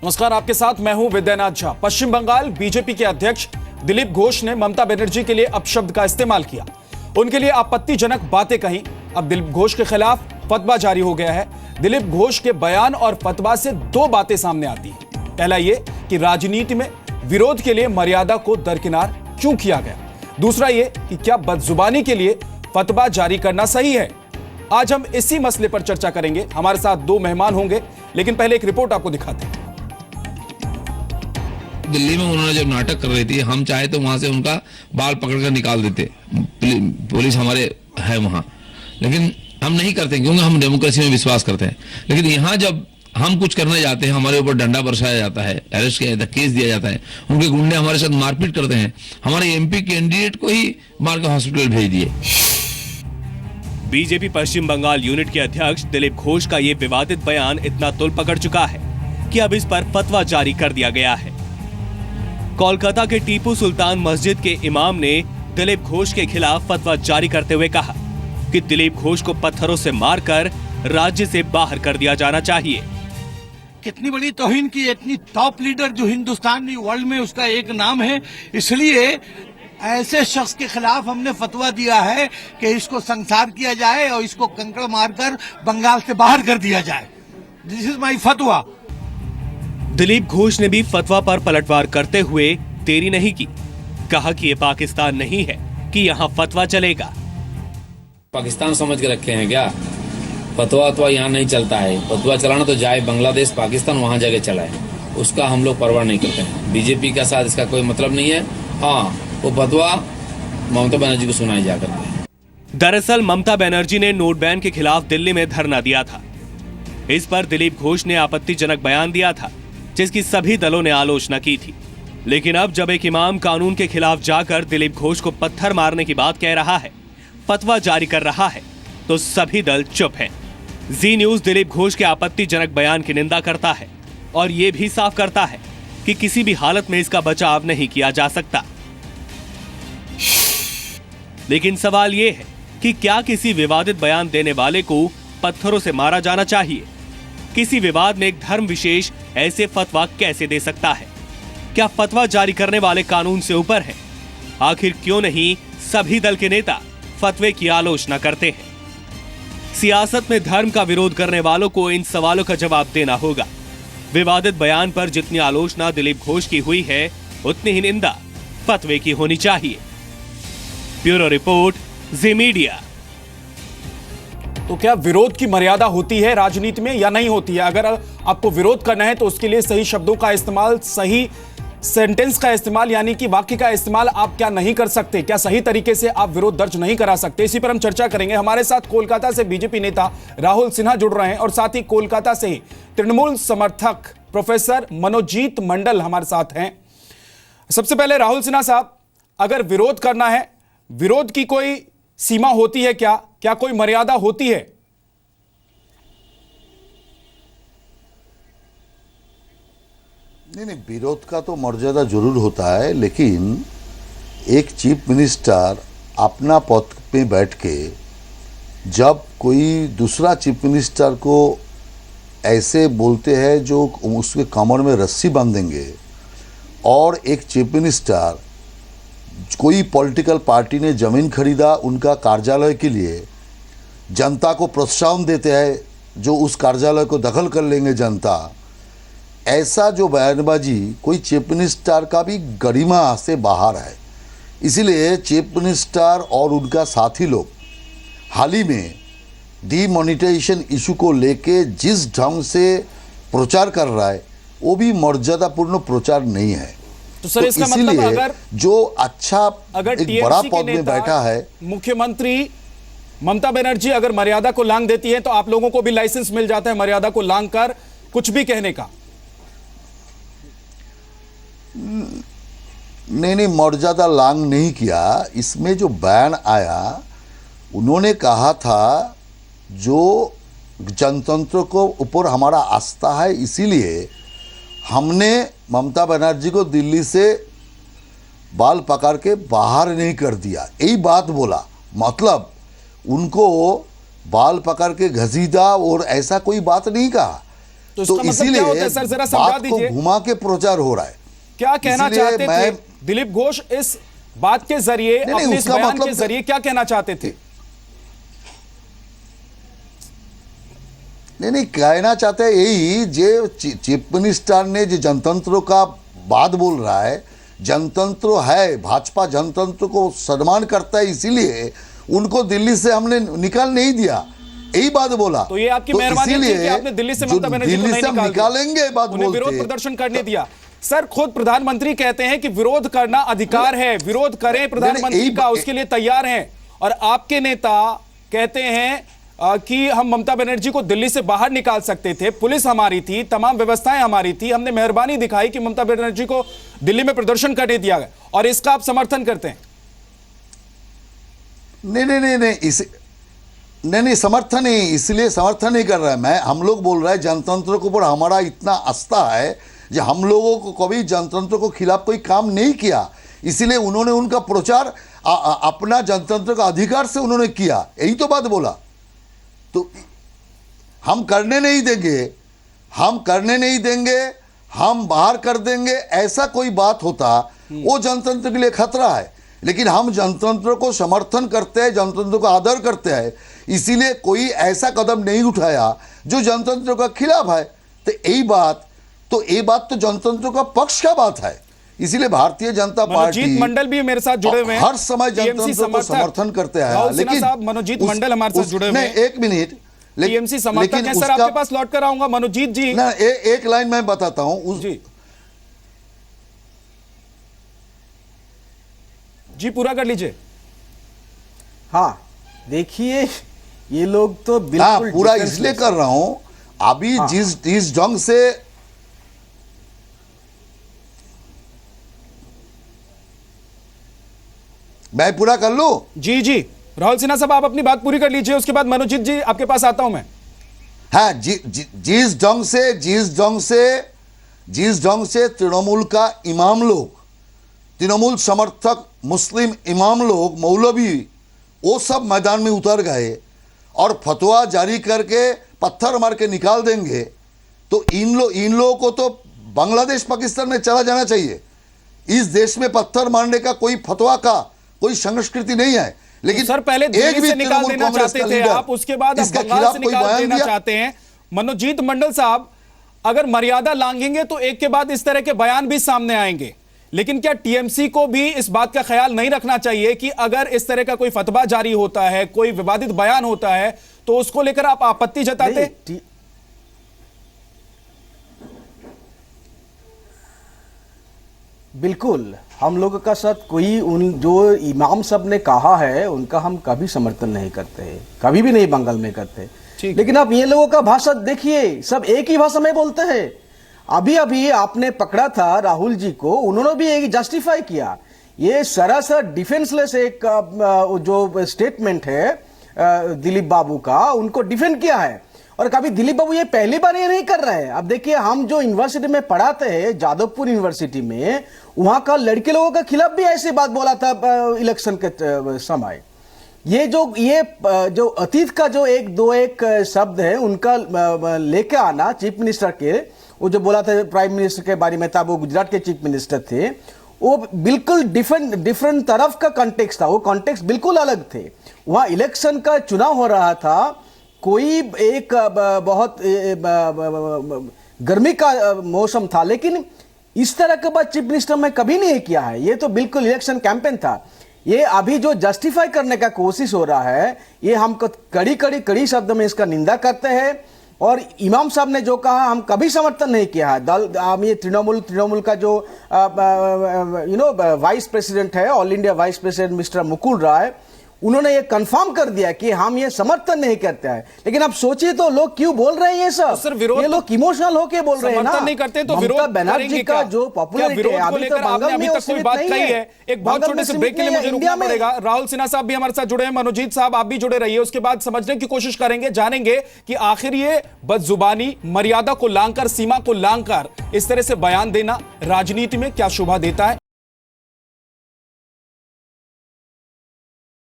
नमस्कार, आपके साथ मैं हूं विद्यानाथ झा। पश्चिम बंगाल बीजेपी के अध्यक्ष दिलीप घोष ने ममता बनर्जी के लिए अपशब्द का इस्तेमाल किया, उनके लिए आपत्तिजनक बातें कही। अब दिलीप घोष के खिलाफ फतवा जारी हो गया है। दिलीप घोष के बयान और फतवा से दो बातें सामने आती हैं। पहला ये कि राजनीति में विरोध के लिए मर्यादा को दरकिनार क्यों किया गया। दूसरा ये कि क्या बदजुबानी के लिए फतवा जारी करना सही है। आज हम इसी मसले पर चर्चा करेंगे। हमारे साथ दो मेहमान होंगे, लेकिन पहले एक रिपोर्ट आपको दिखाते हैं। दिल्ली में उन्होंने जब नाटक कर रही थी, हम चाहे तो वहां से उनका बाल पकड़ कर निकाल देते, पुलिस हमारे है वहां, लेकिन हम नहीं करते क्योंकि हम डेमोक्रेसी में विश्वास करते हैं। लेकिन यहाँ जब हम कुछ करने जाते हैं, हमारे ऊपर डंडा बरसाया जाता है, अरेस्ट किया जाता है, केस दिया जाता है, उनके गुंडे हमारे साथ मारपीट करते हैं। हमारे एमपी कैंडिडेट को ही मार के हॉस्पिटल भेज दिए। बीजेपी पश्चिम बंगाल यूनिट के अध्यक्ष दिलीप घोष का ये विवादित बयान इतना तुल पकड़ चुका है कि अब इस पर फतवा जारी कर दिया गया है। कोलकाता के टीपू सुल्तान मस्जिद के इमाम ने दिलीप घोष के खिलाफ फतवा जारी करते हुए कहा कि दिलीप घोष को पत्थरों से मारकर राज्य से बाहर कर दिया जाना चाहिए। कितनी बड़ी तौहीन की, इतनी टॉप लीडर जो हिंदुस्तान वर्ल्ड में उसका एक नाम है, इसलिए ऐसे शख्स के खिलाफ हमने फतवा दिया है कि इसको संसार किया जाए और इसको कंकड़ मारकर बंगाल से बाहर कर दिया जाए। दिस इज माई फतवा। दिलीप घोष ने भी फतवा पर पलटवार करते हुए देरी नहीं की। कहा कि ये पाकिस्तान नहीं है कि यहाँ फतवा चलेगा। पाकिस्तान समझ के रखे हैं क्या? फतवा यहाँ नहीं चलता है। फतवा चलाना तो जाए बांग्लादेश, पाकिस्तान, वहाँ जगह चलाए, उसका हम लोग परवाह नहीं करते हैं। बीजेपी के साथ इसका कोई मतलब नहीं है। हाँ, वो फतवा ममता बनर्जी को सुनाई जा करके। दरअसल ममता बनर्जी ने नोट बैन के खिलाफ दिल्ली में धरना दिया था। इस पर दिलीप घोष ने आपत्तिजनक बयान दिया था, जिसकी सभी दलों ने आलोचना की थी। लेकिन अब जब एक इमाम कानून के खिलाफ जाकर दिलीप घोष को पत्थर मारने की बात कह रहा है, फतवा जारी कर रहा है, तो सभी दल चुप हैं। जी न्यूज दिलीप घोष के आपत्तिजनक बयान की निंदा करता है और ये भी साफ करता है कि किसी भी हालत में इसका बचाव नहीं किया जा सकता। लेकिन सवाल ये है कि क्या किसी विवादित बयान देने वाले को पत्थरों से मारा जाना चाहिए? किसी विवाद में एक धर्म विशेष ऐसे फतवा कैसे दे सकता है? क्या फतवा जारी करने वाले कानून से ऊपर है? आखिर क्यों नहीं सभी दल के नेता फतवे की आलोचना करते हैं? सियासत में धर्म का विरोध करने वालों को इन सवालों का जवाब देना होगा। विवादित बयान पर जितनी आलोचना दिलीप घोष की हुई है, उतनी ही निंदा फतवे की होनी चाहिए। ब्यूरो रिपोर्ट, जी मीडिया। तो क्या विरोध की मर्यादा होती है राजनीति में या नहीं होती है? अगर आपको विरोध करना है तो उसके लिए सही शब्दों का इस्तेमाल, सही सेंटेंस का इस्तेमाल, यानी कि वाक्य का इस्तेमाल आप क्या नहीं कर सकते? क्या सही तरीके से आप विरोध दर्ज नहीं करा सकते? इसी पर हम चर्चा करेंगे। हमारे साथ कोलकाता से बीजेपी नेता राहुल सिन्हा जुड़ रहे हैं और साथ ही कोलकाता से तृणमूल समर्थक प्रोफेसर मनोजीत मंडल हमारे साथ हैं। सबसे पहले राहुल सिन्हा साहब, अगर विरोध करना है, विरोध की कोई सीमा होती है क्या? क्या कोई मर्यादा होती है? नहीं, विरोध का तो मर्यादा जरूर होता है, लेकिन एक चीफ मिनिस्टर अपना पद पे बैठ के जब कोई दूसरा चीफ मिनिस्टर को ऐसे बोलते हैं जो उसके कमर में रस्सी बांधेंगे, और एक चीफ मिनिस्टर, कोई पॉलिटिकल पार्टी ने जमीन खरीदा उनका कार्यालय के लिए, जनता को प्रोत्साहन देते हैं जो उस कार्यालय को दखल कर लेंगे जनता, ऐसा जो बयानबाजी कोई चीफ मिनिस्टर का भी गरिमा से बाहर है। इसीलिए चीफ मिनिस्टर और उनका साथी लोग हाल ही में डीमोनेटाइजेशन इशू को लेके जिस ढंग से प्रचार कर रहा है, वो भी मर्यादापूर्ण प्रचार नहीं है। तो सर, इसका मतलब अगर जो अच्छा अगर एक बड़ा पद में बैठा है, मुख्यमंत्री ममता बनर्जी अगर मर्यादा को लांघ देती है, तो आप लोगों को भी लाइसेंस मिल जाता है मर्यादा को लांघ कर कुछ भी कहने का? नहीं, मर्यादा लांघ नहीं किया। इसमें जो बयान आया, उन्होंने कहा था जो जनतंत्र को ऊपर हमारा आस्था है, इसीलिए हमने ममता बनर्जी को दिल्ली से बाल पकड़ के बाहर नहीं कर दिया, यही बात बोला। मतलब उनको बाल पकड़ के घसीटा और ऐसा कोई बात नहीं कहा। तो इसका मतलब क्या होता है सर, जरा समझा बात को दीजिए। घुमा के प्रचार हो रहा है। क्या कहना इसीलिए चाहते थे मैं- दिलीप घोष इस बात के जरिए, नहीं, अपने इस उसका बयान मतलब के जरिए क्या कहना चाहते थे? नहीं कहना चाहते हैं यही, जो चीफ मिनिस्टर ने जो जनतंत्र का बात बोल रहा है, जनतंत्र है, भाजपा जनतंत्र को सम्मान करता है, इसीलिए उनको दिल्ली से हमने निकाल नहीं दिया, यही बात बोला। तो ये आपकी मेहरबानी थी कि आपने दिल्ली से ममता बनर्जी को नहीं निकालेंगे बात उन्हें बोलते विरोध प्रदर्शन करने दिया। सर खुद प्रधानमंत्री कहते हैं कि विरोध करना अधिकार है, विरोध करें प्रधानमंत्री का, उसके लिए तैयार हैं। और आपके नेता कहते हैं कि हम ममता बनर्जी को दिल्ली से बाहर निकाल सकते थे, पुलिस हमारी थी, तमाम व्यवस्थाएं हमारी थी, हमने मेहरबानी दिखाई कि ममता बनर्जी को दिल्ली में प्रदर्शन करने दिया गया, और इसका आप समर्थन करते हैं? नहीं समर्थन नहीं, इसलिए समर्थन नहीं कर रहा है मैं। हम लोग बोल रहे हैं जनतंत्र के ऊपर हमारा इतना आस्था है जो हम लोगों को कभी जनतंत्र को खिलाफ कोई काम नहीं किया, इसीलिए उन्होंने उनका प्रचार अपना जनतंत्र का अधिकार से उन्होंने किया, यही तो बात बोला। तो हम करने नहीं देंगे, हम करने नहीं देंगे, हम बाहर कर देंगे, ऐसा कोई बात होता वो जनतंत्र के लिए खतरा है। लेकिन हम जनतंत्र को समर्थन करते हैं, जनतंत्र को आदर करते हैं, इसीलिए कोई ऐसा कदम नहीं उठाया जो जनतंत्र का खिलाफ है। तो ये बात तो जनतंत्र का पक्ष का बात है, इसीलिए भारतीय जनता पार्टी मनोजीत मंडल भी मेरे साथ जुड़े हुए हैं, हर समय जनतंत्र को समर्थन करते हैं। लेकिन मनोजीत मंडल हमारे साथ जुड़े हुए हैं। एक मिनट, टीएमसी समर्थक हैं सर, आपके पास लौट कर आऊंगा मनोजीत जी। ना एक लाइन मैं बताता हूं जी पूरा कर लीजिए। हाँ देखिए, ये लोग तो बिल्कुल पूरा इसलिए कर रहा हूं, अभी जिस ढंग से मैं पूरा कर लूं। जी राहुल सिन्हा साहब आप अपनी बात पूरी कर लीजिए, उसके बाद मनोजीत जी आपके पास आता हूं मैं। हाँ जिस ढंग से तृणमूल का इमाम लोग, तृणमूल समर्थक मुस्लिम इमाम लोग, मौलवी, वो सब मैदान में उतर गए और फतवा जारी करके पत्थर मार के निकाल देंगे, तो इन लोगों को तो बांग्लादेश पाकिस्तान में चला जाना चाहिए। इस देश में पत्थर मारने का कोई फतवा का कोई संस्कृति नहीं है। लेकिन सर पहले दिल्ली से निकाल देना चाहते थे आप, उसके बाद आप बंगाल से निकाल देना चाहते हैं। मनोजीत मंडल साहब, अगर मर्यादा लांघेंगे तो एक के बाद इस तरह के बयान भी सामने आएंगे, लेकिन क्या टीएमसी को भी इस बात का ख्याल नहीं रखना चाहिए कि अगर इस तरह का कोई फतवा जारी होता है, कोई विवादित बयान होता है, तो उसको लेकर आप आपत्ति जताते? बिल्कुल, हम लोगों का साथ कोई उन जो इमाम साहब ने कहा है उनका हम कभी समर्थन नहीं करते हैं, कभी भी नहीं बंगाल में करते। लेकिन आप ये लोगों का भाषा देखिए, सब एक ही भाषा में बोलते हैं। अभी आपने पकड़ा था राहुल जी को, उन्होंने भी एक जस्टिफाई किया। ये सरासर डिफेंसलेस एक जो स्टेटमेंट है दिलीप बाबू का, उनको डिफेंड किया है। और कभी दिलीप बाबू ये पहली बार ये नहीं कर रहे हैं। अब देखिए, हम जो यूनिवर्सिटी में पढ़ाते हैं, जादवपुर यूनिवर्सिटी में, वहां का लड़के लोगों के खिलाफ भी ऐसी बात बोला था इलेक्शन के समय। ये जो अतीत का जो एक शब्द है उनका लेके आना चीफ मिनिस्टर के, वो जो बोला था प्राइम मिनिस्टर के बारे में था, वो गुजरात के चीफ मिनिस्टर थे, वो बिल्कुल डिफरेंट तरफ का कॉन्टेक्स्ट था, वो कॉन्टेक्स्ट बिल्कुल अलग थे। वहां इलेक्शन का चुनाव हो रहा था, कोई एक बहुत गर्मी का मौसम था, लेकिन इस तरह का बात चीफ मिनिस्टर में कभी नहीं किया है। ये तो बिल्कुल इलेक्शन कैंपेन था। ये अभी जो जस्टिफाई करने का कोशिश हो रहा है, ये हम कड़ी शब्द में इसका निंदा करते हैं। और इमाम साहब ने जो कहा, हम कभी समर्थन नहीं किया है। हम ये तृणमूल का जो वाइस प्रेसिडेंट है, all India vice president mister Mukul Roy, उन्होंने ये कंफर्म कर दिया कि हम ये समर्थन नहीं करते हैं। लेकिन आप सोचिए तो लोग क्यों बोल रहे हैं ये सब? सर विरोध, ये लोग इमोशनल होके बोल रहे हैं ना। समर्थन नहीं करते तो विरोध बनर्जी का जो पॉपुलैरिटी है अभी तो बंगाल में कोई बात कही है। एक बहुत छोटे से ब्रेक के लिए मुझे रुकना पड़ेगा। राहुल सिन्हा साहब भी हमारे साथ जुड़े हैं, मनोजीत साहब आप भी जुड़े रहिए। उसके बाद समझने की कोशिश करेंगे, जानेंगे कि आखिर ये बदजुबानी, मर्यादा को लांघकर, सीमा को लांघकर इस तरह से बयान देना राजनीति में क्या शोभा देता है।